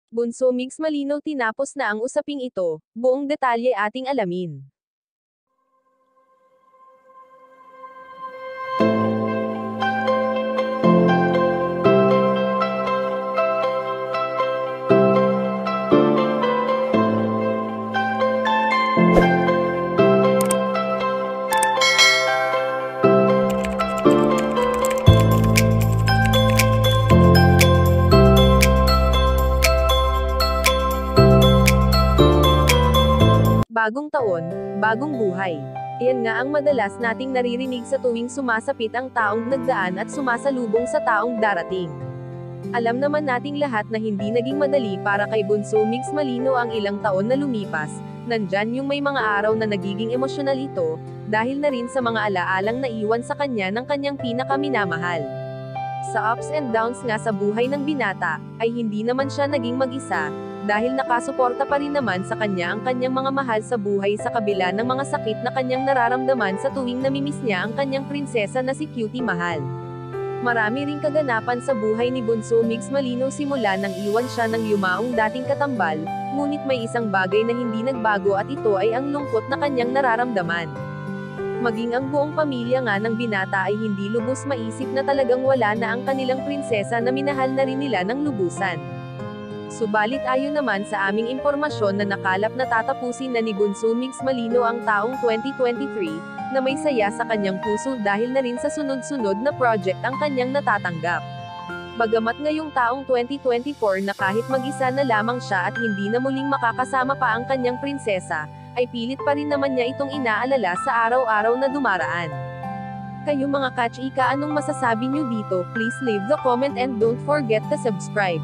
Bunso Mix malinaw tinapos na ang usaping ito, buong detalye ating alamin. Bagong taon, bagong buhay. Iyan nga ang madalas nating naririnig sa tuwing sumasapit ang taong nagdaan at sumasalubong sa taong darating. Alam naman nating lahat na hindi naging madali para kay Bunso Mix Malino ang ilang taon na lumipas, nandyan yung may mga araw na nagiging emosyonal ito, dahil na rin sa mga alaalang naiwan sa kanya ng kanyang pinakaminamahal. Sa ups and downs nga sa buhay ng binata, ay hindi naman siya naging mag-isa, dahil nakasuporta pa rin naman sa kanya ang kanyang mga mahal sa buhay sa kabila ng mga sakit na kanyang nararamdaman sa tuwing namimiss niya ang kanyang prinsesa na si Cutie Mahal. Marami ring kaganapan sa buhay ni Bunso Mix Malino simula nang iwan siya ng yumaong dating katambal, ngunit may isang bagay na hindi nagbago at ito ay ang lungkot na kanyang nararamdaman. Maging ang buong pamilya nga ng binata ay hindi lubos maisip na talagang wala na ang kanilang prinsesa na minahal na rin nila ng lubusan. Subalit ayon naman sa aming impormasyon na nakalap na tatapusin na ni Bunso Mix Malino ang taong 2023, na may saya sa kanyang puso dahil na rin sa sunod-sunod na project ang kanyang natatanggap. Bagamat ngayong taong 2024 na kahit mag-isa na lamang siya at hindi na muling makakasama pa ang kanyang prinsesa, ay pilit pa rin naman niya itong inaalala sa araw-araw na dumaraan. Kayo mga kachika, anong masasabi niyo dito? Please leave the comment and don't forget to subscribe.